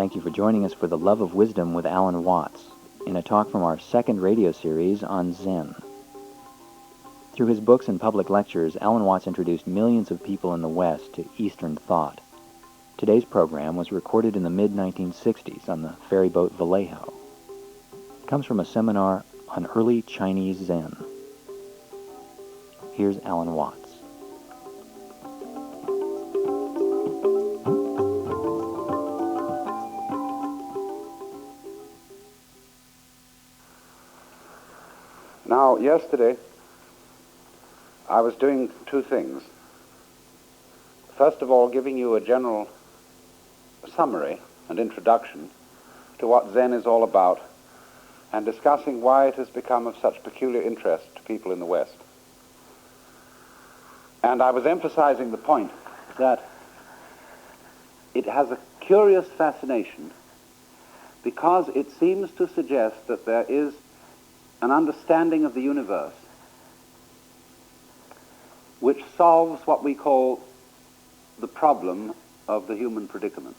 thank you for joining us for The Love of Wisdom with Alan Watts, in a talk from our second radio series on Zen. Through his books and public lectures, Alan Watts introduced millions of people in the West to Eastern thought. Today's program was recorded in the mid-1960s on the ferryboat Vallejo. It comes from a seminar on early Chinese Zen. Here's Alan Watts. Now, yesterday, I was doing two things. First of all, giving you a general summary and introduction to what Zen is all about, and discussing why it has become of such peculiar interest to people in the West. And I was emphasizing the point that it has a curious fascination because it seems to suggest that there is an understanding of the universe which solves what we call the problem of the human predicament.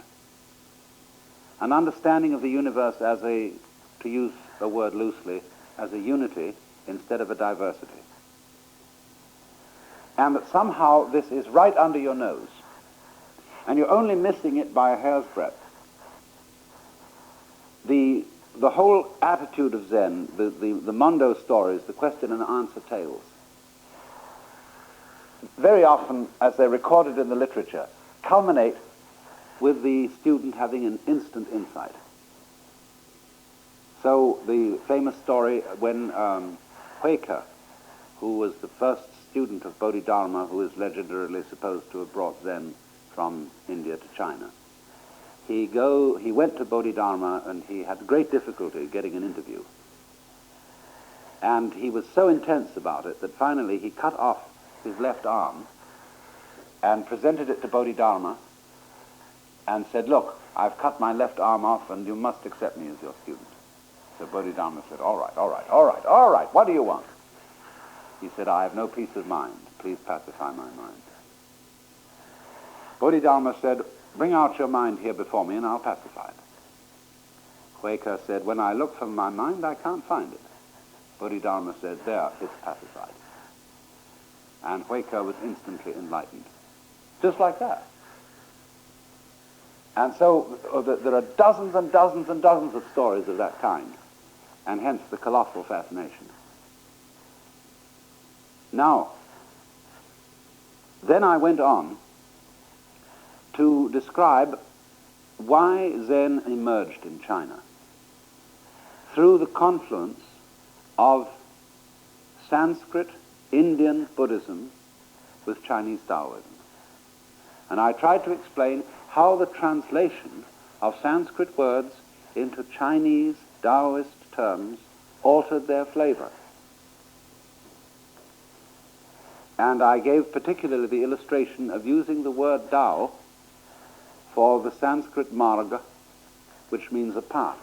An understanding of the universe as a, to use a word loosely, as a unity instead of a diversity. And that somehow this is right under your nose, and you're only missing it by a hair's breadth. The whole attitude of Zen, the Mondo stories, the question and answer tales, very often, as they're recorded in the literature, culminate with the student having an instant insight. So the famous story when Huike, who was the first student of Bodhidharma, who is legendarily supposed to have brought Zen from India to China, he went to Bodhidharma and he had great difficulty getting an interview. And he was so intense about it that finally he cut off his left arm and presented it to Bodhidharma and said, "Look, I've cut my left arm off and you must accept me as your student." So Bodhidharma said, all right, what do you want?" He said, "I have no peace of mind. Please pacify my mind." Bodhidharma said, "Bring out your mind here before me and I'll pacify it." Huike said, "When I look for my mind, I can't find it." Bodhidharma said, "There, it's pacified." And Huike was instantly enlightened. Just like that. And so there are dozens and dozens and dozens of stories of that kind, and hence the colossal fascination. Now, then I went on to describe why Zen emerged in China through the confluence of Sanskrit, Indian Buddhism with Chinese Taoism. And I tried to explain how the translation of Sanskrit words into Chinese Taoist terms altered their flavor. And I gave particularly the illustration of using the word Tao for the Sanskrit marga, which means a path.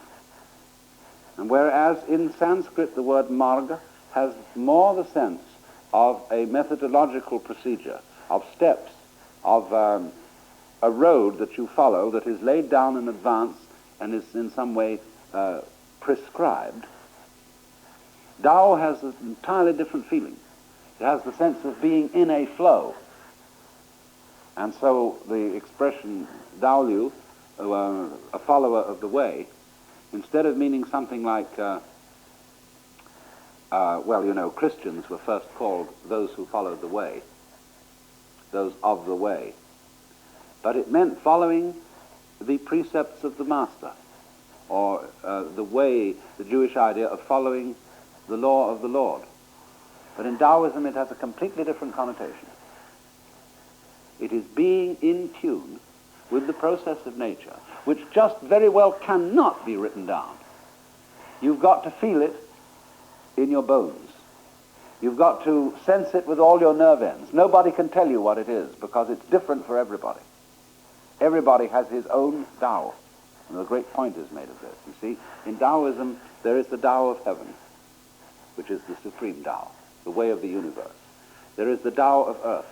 And whereas in Sanskrit the word marga has more the sense of a methodological procedure, of steps, of a road that you follow that is laid down in advance and is in some way prescribed, Tao has an entirely different feeling. It has the sense of being in a flow. And so the expression Dao Liu, a follower of the way, instead of meaning something like, Christians were first called those who followed the way, those of the way. But it meant following the precepts of the master, or the way, the Jewish idea of following the law of the Lord. But in Taoism it has a completely different connotation. It is being in tune with the process of nature, which just very well cannot be written down. You've got to feel it in your bones. You've got to sense it with all your nerve ends. Nobody can tell you what it is because it's different for everybody. Everybody has his own Tao. And the great point is made of this. You see, in Taoism there is the Tao of heaven, which is the supreme Tao, the way of the universe. There is the Tao of earth,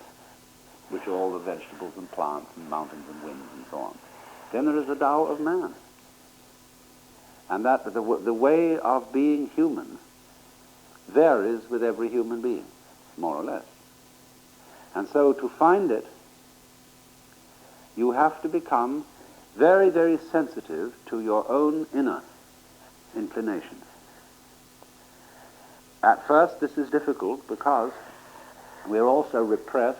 which are all the vegetables and plants and mountains and winds and so on. Then there is the Tao of man, and that the way of being human varies with every human being, more or less. And so to find it, you have to become very, very sensitive to your own inner inclinations. At first, this is difficult because we're also repressed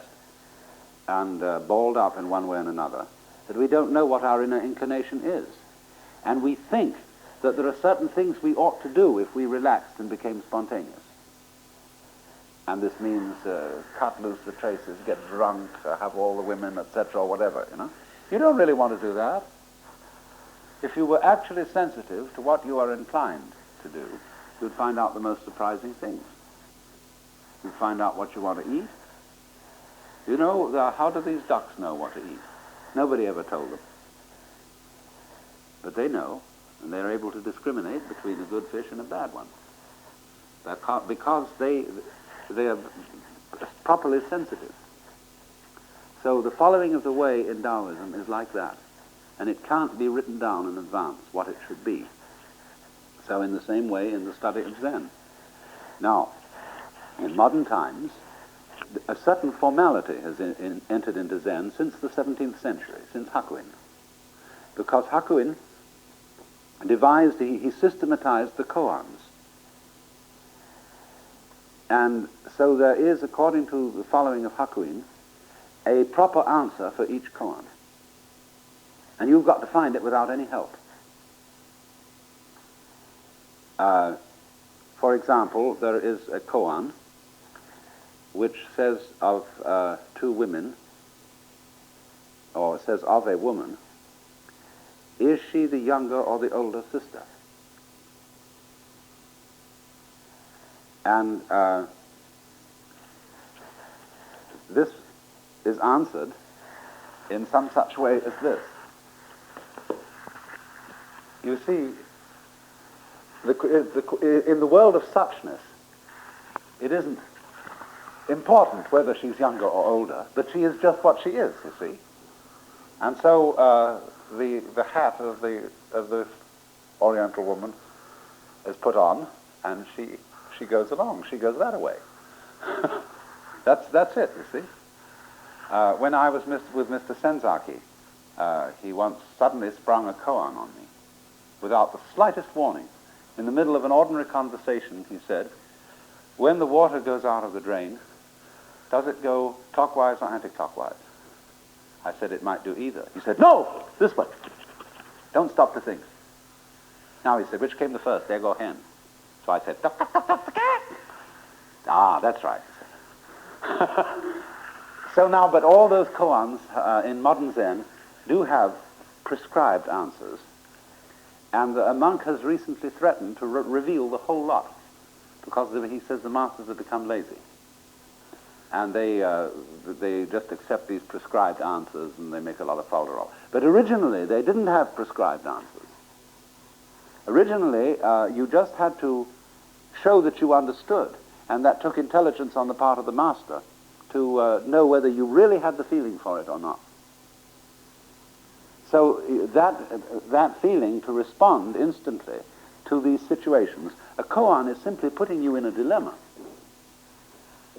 and balled up in one way and another, that we don't know what our inner inclination is. And we think that there are certain things we ought to do if we relaxed and became spontaneous. And this means cut loose the traces, get drunk, have all the women, etc., or whatever, you know. You don't really want to do that. If you were actually sensitive to what you are inclined to do, you'd find out the most surprising things. You'd find out what you want to eat. You know, how do these ducks know what to eat? Nobody ever told them. But they know, and they're able to discriminate between a good fish and a bad one. Because they are properly sensitive. So the following of the way in Taoism is like that. And it can't be written down in advance what it should be. So in the same way in the study of Zen. Now, in modern times, a certain formality has entered into Zen since the 17th century, since Hakuin. Because Hakuin devised, he systematized the koans. And so there is, according to the following of Hakuin, a proper answer for each koan. And you've got to find it without any help. For example, there is a koan which says of two women, or says of a woman, is she the younger or the older sister? And this is answered in some such way as this. You see, in the world of suchness, it isn't important whether she's younger or older, but she is just what she is, you see. And so the hat of the Oriental woman is put on, and she goes along. She goes that way. That's it, you see. When I was with Mr. Senzaki, he once suddenly sprung a koan on me without the slightest warning. In the middle of an ordinary conversation, he said, when the water goes out of the drain, does it go clockwise or anti-clockwise? I said it might do either. He said, no, this way. Don't stop to think. Now he said, which came the first, egg or hen? So I said, duck, duck, duck, duck, the cat. Ah, that's right. So now, but all those koans in modern Zen do have prescribed answers. And a monk has recently threatened to reveal the whole lot, because he says the masters have become lazy. And they just accept these prescribed answers and they make a lot of falderall. But originally, they didn't have prescribed answers. Originally, you just had to show that you understood, and that took intelligence on the part of the master to know whether you really had the feeling for it or not. So that feeling to respond instantly to these situations, a koan is simply putting you in a dilemma.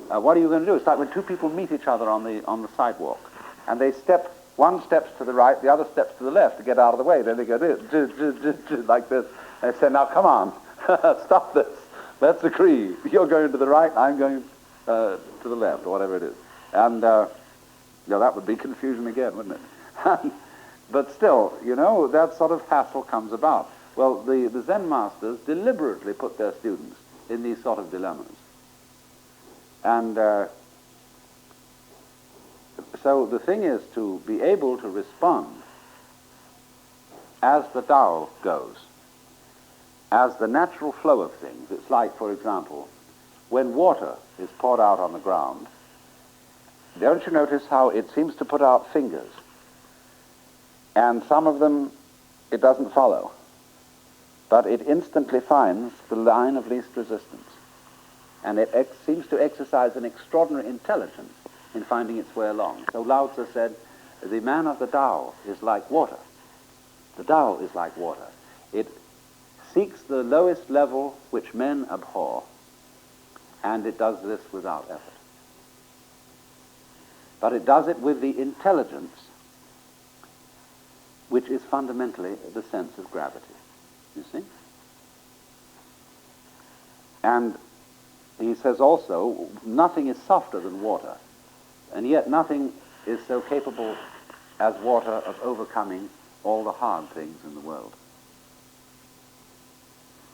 What are you going to do? It's like when two people meet each other on the sidewalk, and they one steps to the right, the other steps to the left to get out of the way. Then they go like this. They say, now come on, stop this. Let's agree. You're going to the right, I'm going to the left, or whatever it is. And that would be confusion again, wouldn't it? But still, you know, that sort of hassle comes about. Well, the Zen masters deliberately put their students in these sort of dilemmas. And so the thing is to be able to respond as the Tao goes, as the natural flow of things. It's like, for example, when water is poured out on the ground, don't you notice how it seems to put out fingers? And some of them it doesn't follow, but it instantly finds the line of least resistance. And it seems to exercise an extraordinary intelligence in finding its way along. So Lao Tzu said, the man of the Tao is like water. The Tao is like water. It seeks the lowest level which men abhor, and it does this without effort. But it does it with the intelligence which is fundamentally the sense of gravity, you see? And he says also, nothing is softer than water, and yet nothing is so capable as water of overcoming all the hard things in the world.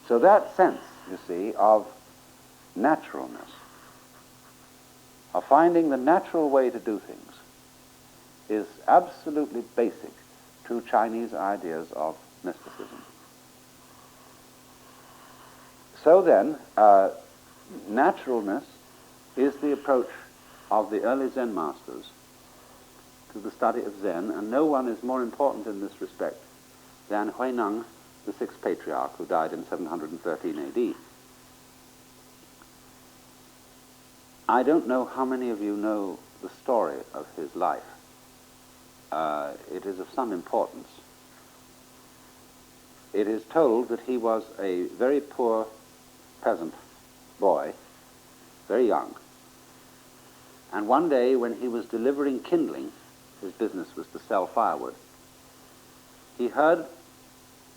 So that sense, you see, of naturalness, of finding the natural way to do things, is absolutely basic to Chinese ideas of mysticism. So then, naturalness is the approach of the early Zen masters to the study of Zen, and no one is more important in this respect than Huineng, the sixth patriarch, who died in 713 AD. I don't know how many of you know the story of his life. It is of some importance. It is told that he was a very poor peasant boy, very young, and one day when he was delivering kindling, his business was to sell firewood, he heard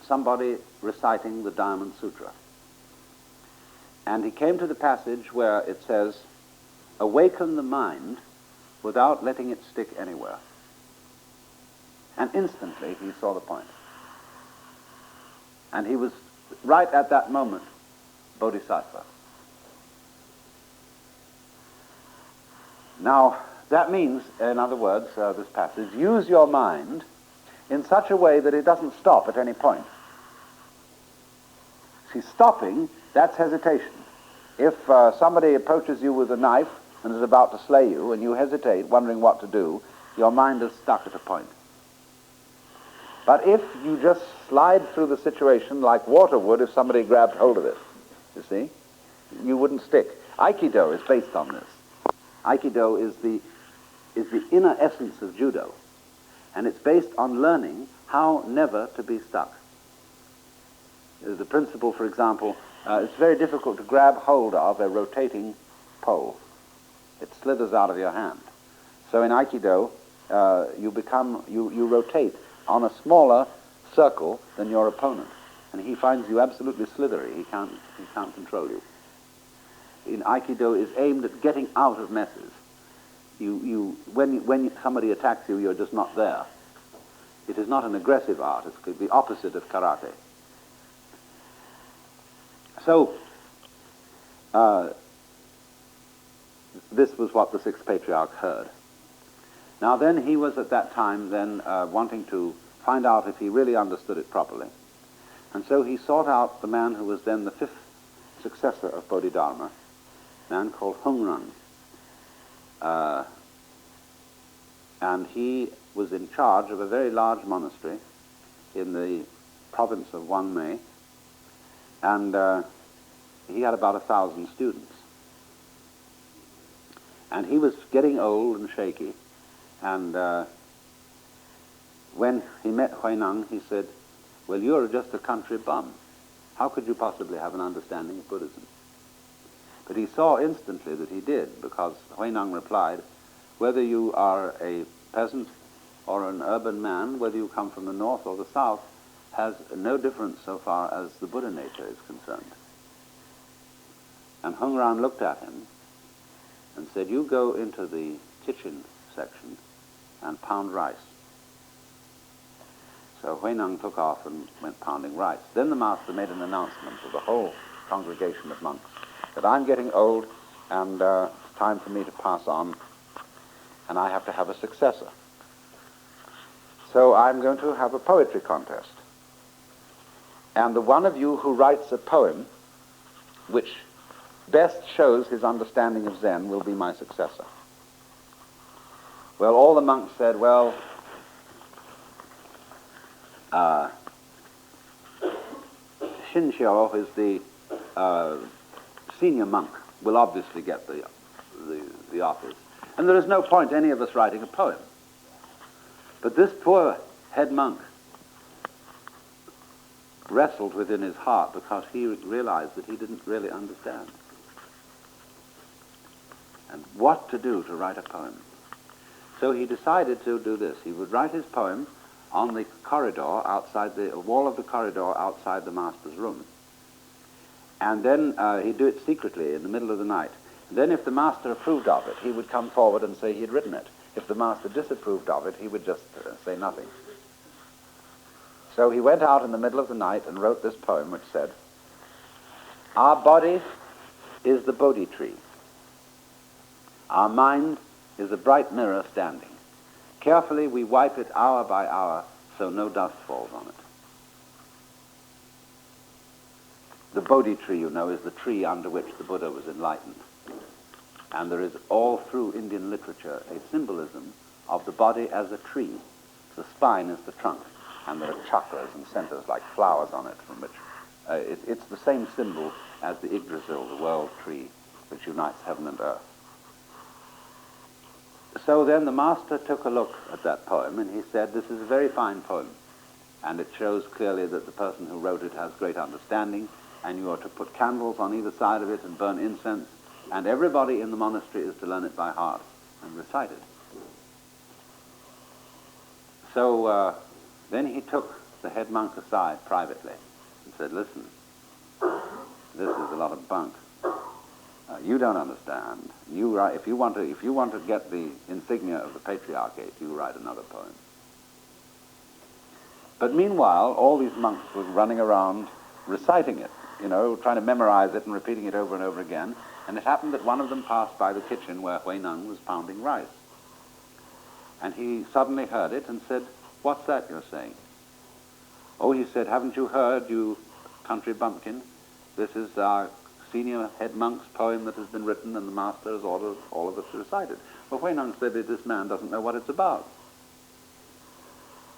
somebody reciting the Diamond Sutra. And he came to the passage where it says, "Awaken the mind without letting it stick anywhere." And instantly he saw the point. And he was, right at that moment, Bodhisattva. Now, that means, in other words, this passage, use your mind in such a way that it doesn't stop at any point. See, stopping, that's hesitation. If somebody approaches you with a knife and is about to slay you, and you hesitate, wondering what to do, your mind is stuck at a point. But if you just slide through the situation like water would if somebody grabbed hold of it, you see, you wouldn't stick. Aikido is based on this. Aikido is the inner essence of judo, and it's based on learning how never to be stuck. The principle, for example, it's very difficult to grab hold of a rotating pole. It slithers out of your hand. So in Aikido, you rotate on a smaller circle than your opponent, and he finds you absolutely slithery. He can't control you. In Aikido is aimed at getting out of messes. When somebody attacks you, you're just not there. It is not an aggressive art. It's the opposite of karate. So, this was what the sixth patriarch heard. Now then, he was at that time wanting to find out if he really understood it properly. And so he sought out the man who was then the fifth successor of Bodhidharma, a man called Hongren. And he was in charge of a very large monastery in the province of Wanmei, and he had about 1,000 students. And he was getting old and shaky, and when he met Huineng, he said, "Well, you're just a country bum. How could you possibly have an understanding of Buddhism?" But he saw instantly that he did, because Huineng replied, "Whether you are a peasant or an urban man, whether you come from the north or the south, has no difference so far as the Buddha nature is concerned." And Hongren looked at him and said, "You go into the kitchen section and pound rice." So Huineng took off and went pounding rice. Then the master made an announcement to the whole congregation of monks that I'm getting old and it's time for me to pass on, and I have to have a successor. So I'm going to have a poetry contest. And the one of you who writes a poem which best shows his understanding of Zen will be my successor. Well, all the monks said, well, Xinxiu is the senior monk, will obviously get the office. And there is no point any of us writing a poem. But this poor head monk wrestled within his heart because he realized that he didn't really understand. And what to do to write a poem. So he decided to do this. He would write his poem on the corridor outside the wall of the corridor outside the master's room. And then he'd do it secretly in the middle of the night. And then if the master approved of it, he would come forward and say he'd written it. If the master disapproved of it, he would just say nothing. So he went out in the middle of the night and wrote this poem which said, "Our body is the Bodhi tree. Our mind is a bright mirror standing. Carefully we wipe it hour by hour so no dust falls on it." The Bodhi tree, you know, is the tree under which the Buddha was enlightened. And there is all through Indian literature a symbolism of the body as a tree. The spine is the trunk, and there are chakras and centers like flowers on it, from which it's the same symbol as the Yggdrasil, the world tree, which unites heaven and earth. So then the master took a look at that poem, and he said, "This is a very fine poem, and it shows clearly that the person who wrote it has great understanding, and you are to put candles on either side of it and burn incense, and everybody in the monastery is to learn it by heart and recite it." So then he took the head monk aside privately and said, "Listen, this is a lot of bunk. You don't understand. You write, if you want to get the insignia of the Patriarchate, you write another poem." But meanwhile, all these monks were running around reciting it, you know, trying to memorize it and repeating it over and over again. And it happened that one of them passed by the kitchen where Huineng was pounding rice. And he suddenly heard it and said, "What's that you're saying?" "Oh," he said, "haven't you heard, you country bumpkin? This is our senior head monk's poem that has been written, and the master has ordered all of us to recite it." Well, Huineng said, "This man doesn't know what it's about."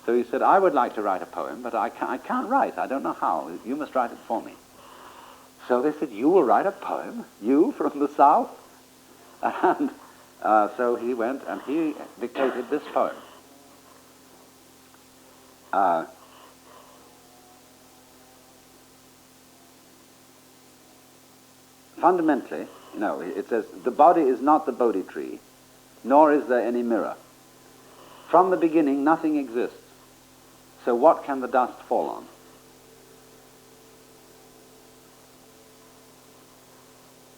So he said, "I would like to write a poem, but I can't write. I don't know how. You must write it for me." So they said, "You will write a poem? You from the south?" And so he went and he dictated this poem. Fundamentally, you know, it says, "The body is not the Bodhi tree, nor is there any mirror. From the beginning, nothing exists. So what can the dust fall on?"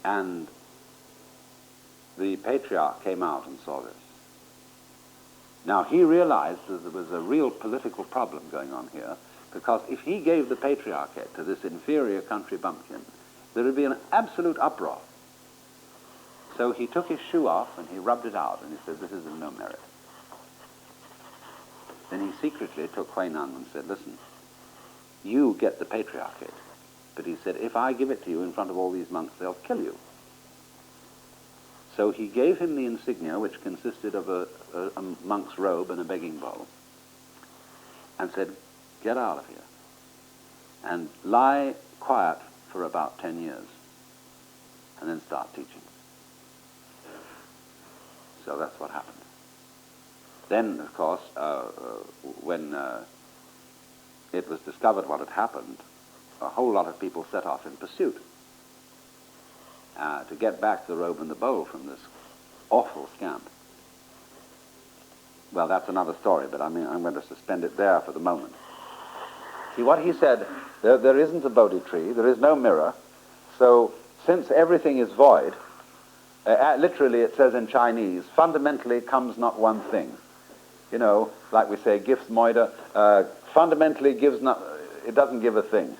And the patriarch came out and saw this. Now, he realized that there was a real political problem going on here, because if he gave the patriarchate to this inferior country bumpkin, there would be an absolute uproar. So he took his shoe off and he rubbed it out, and he said, "This is of no merit." Then he secretly took Huineng and said, "Listen, you get the patriarchate." But he said, "If I give it to you in front of all these monks, they'll kill you." So he gave him the insignia, which consisted of a monk's robe and a begging bowl, and said, "Get out of here and lie quiet for about 10 years, and then start teaching." So that's what happened. Then, of course, when it was discovered what had happened, a whole lot of people set off in pursuit to get back the robe and the bowl from this awful scamp. Well, that's another story, but I mean, I'm going to suspend it there for the moment. See, what he said, there isn't a Bodhi tree, there is no mirror, so since everything is void, literally it says in Chinese, fundamentally comes not one thing. You know, like we say, gifts moida, fundamentally gives not, it doesn't give a thing.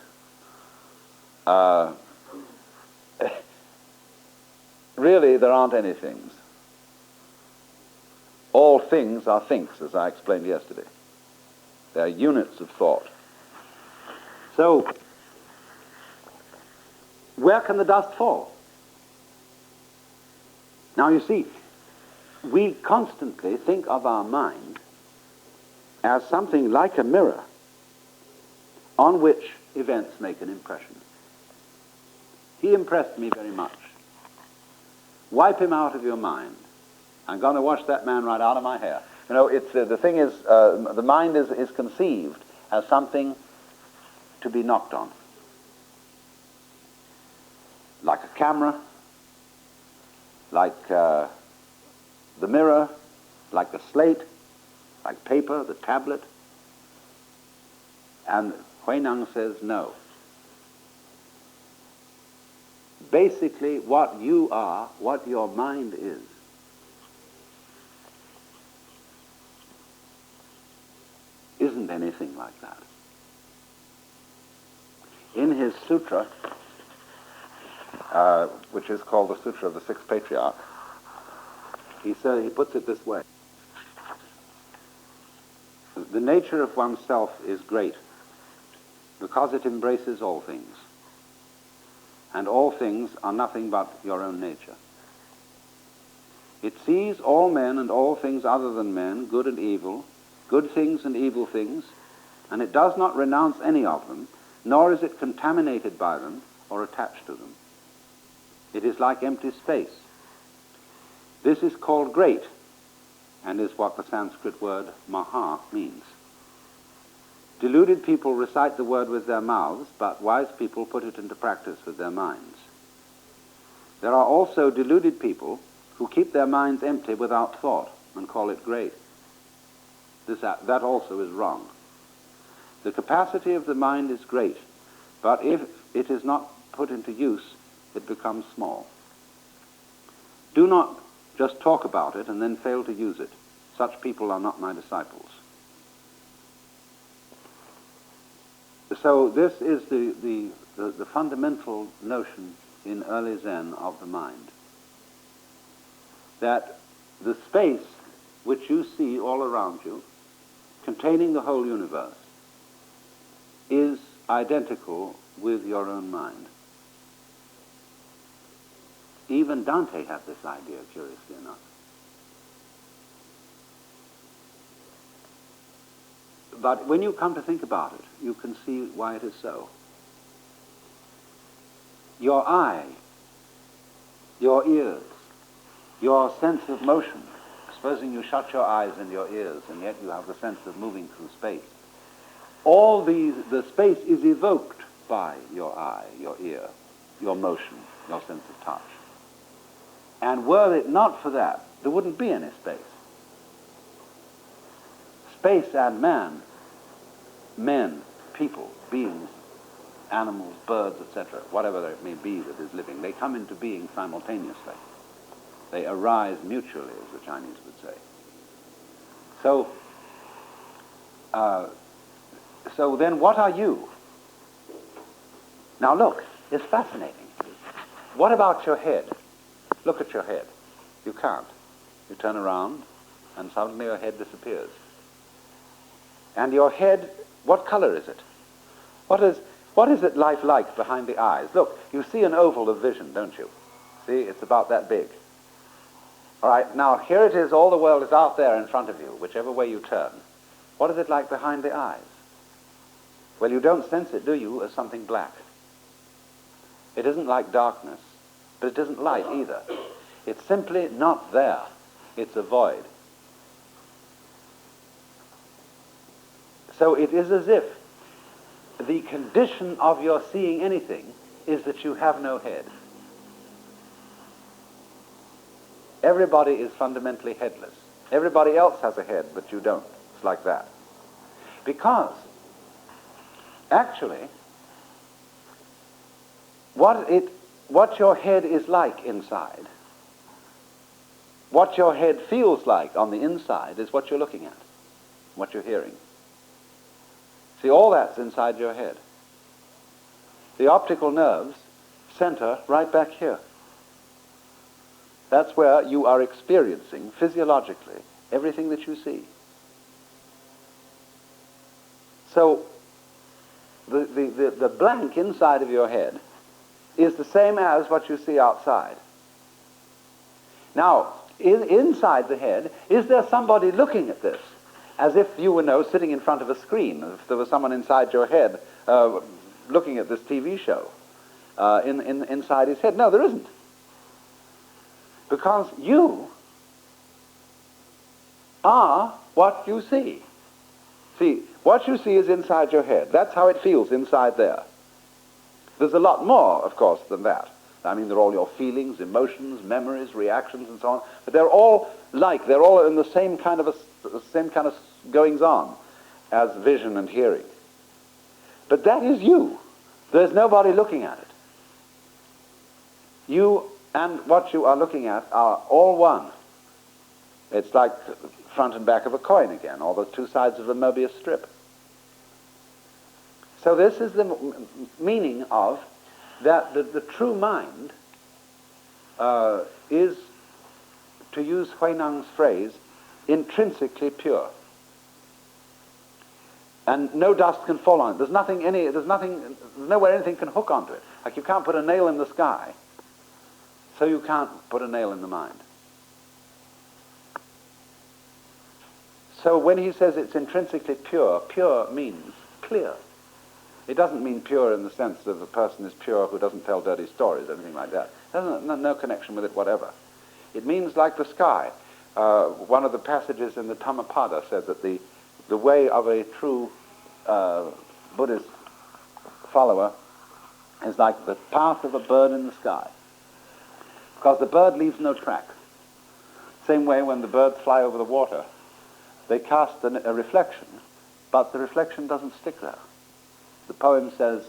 Really, there aren't any things. All things are thinks, as I explained yesterday. They are units of thought. So, where can the dust fall? Now, you see, we constantly think of our mind as something like a mirror on which events make an impression. He impressed me very much. Wipe him out of your mind. I'm going to wash that man right out of my hair. You know, it's the thing is, the mind is conceived as something to be knocked on. Like a camera, like the mirror, like the slate, like paper, the tablet. And Huineng says no. Basically, what you are, what your mind is, isn't anything like that. In his sutra, which is called the Sutra of the Sixth Patriarch, he puts it this way. The nature of oneself is great because it embraces all things. And all things are nothing but your own nature. It sees all men and all things other than men, good and evil, good things and evil things, and it does not renounce any of them, nor is it contaminated by them or attached to them. It is like empty space. This is called great, and is what the Sanskrit word maha means. Deluded people recite the word with their mouths, but wise people put it into practice with their minds. There are also deluded people who keep their minds empty without thought and call it great. That also is wrong. The capacity of the mind is great, but if it is not put into use, it becomes small. Do not just talk about it and then fail to use it. Such people are not my disciples. So this is the fundamental notion in early Zen of the mind. That the space which you see all around you, containing the whole universe, is identical with your own mind. Even Dante had this idea, curiously enough. But when you come to think about it, you can see why it is so. Your eye, your ears, your sense of motion, supposing you shut your eyes and your ears, and yet you have the sense of moving through space. All the space is evoked by your eye, your ear, your motion, your sense of touch. And were it not for that, there wouldn't be any space. Space and man, men, people, beings, animals, birds, etc., whatever it may be that is living, they come into being simultaneously. They arise mutually, as the Chinese would say. So then what are you? Now look, it's fascinating. What about your head? Look at your head. You can't. You turn around and suddenly your head disappears. And your head, what color is it? What is it like behind the eyes? Look, you see an oval of vision, don't you? See, it's about that big. All right, now here it is, all the world is out there in front of you, whichever way you turn. What is it like behind the eyes? Well, you don't sense it, do you, as something black. It isn't like darkness, but it isn't light either. It's simply not there. It's a void. So it is as if the condition of your seeing anything is that you have no head. Everybody is fundamentally headless. Everybody else has a head, but you don't. It's like that. Because, actually, what your head is like inside, what your head feels like on the inside is what you're looking at, what you're hearing. See, all that's inside your head. The optical nerves center right back here. That's where you are experiencing, physiologically, everything that you see. So, the blank inside of your head is the same as what you see outside. Now, inside the head, is there somebody looking at this? As if you were sitting in front of a screen, if there was someone inside your head looking at this TV show inside his head. No, there isn't. Because you are what you see. See, what you see is inside your head. That's how it feels inside there. There's a lot more, of course, than that. I mean, they're all your feelings, emotions, memories, reactions, and so on. But they're all they're all in the same kind of goings-on as vision and hearing. But that is you. There's nobody looking at it. You and what you are looking at are all one. It's like front and back of a coin again, or the two sides of a Mobius strip. So this is the meaning of that the true mind is, to use Huineng's phrase, intrinsically pure. And no dust can fall on it. There's nowhere anything can hook onto it. Like you can't put a nail in the sky, so you can't put a nail in the mind. So when he says it's intrinsically pure, pure means clear. It doesn't mean pure in the sense that a person is pure who doesn't tell dirty stories or anything like that. No connection with it whatever. It means like the sky. One of the passages in the Dhammapada said that the way of a true Buddhist follower is like the path of a bird in the sky. Because the bird leaves no track. Same way when the birds fly over the water, they cast a reflection, but the reflection doesn't stick there. The poem says,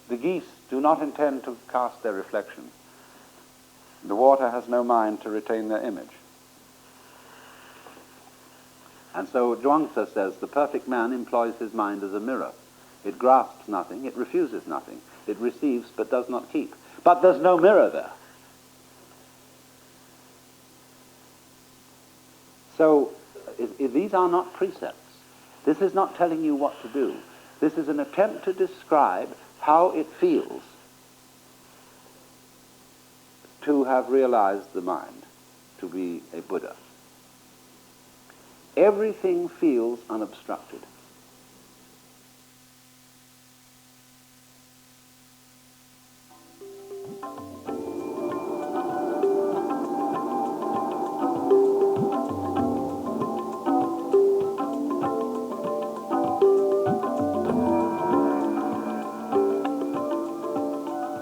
the geese do not intend to cast their reflection. The water has no mind to retain their image. And so Zhuangzi says, the perfect man employs his mind as a mirror. It grasps nothing, it refuses nothing. It receives but does not keep. But there's no mirror there. So these are not precepts. This is not telling you what to do. This is an attempt to describe how it feels to have realized the mind, to be a Buddha. Everything feels unobstructed.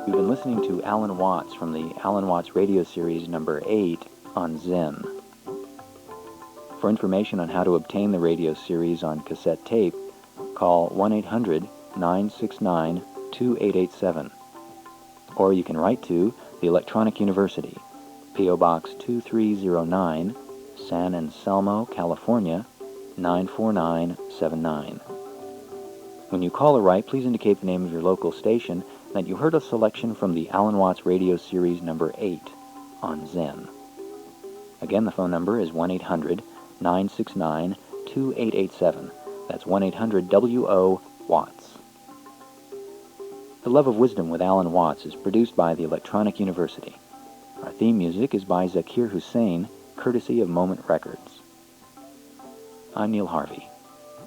You've been listening to Alan Watts from the Alan Watts radio series number 8 on Zen. For information on how to obtain the radio series on cassette tape, call 1-800-969-2887. Or you can write to the Electronic University, P.O. Box 2309, San Anselmo, California, 94979. When you call or write, please indicate the name of your local station and that you heard a selection from the Alan Watts radio series number 8 on Zen. Again, the phone number is 1-800-969-2887. That's 1-800-WO-WATTS. The Love of Wisdom with Alan Watts is produced by the Electronic University. Our theme music is by Zakir Hussain, courtesy of Moment Records. I'm Neil Harvey.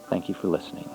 Thank you for listening.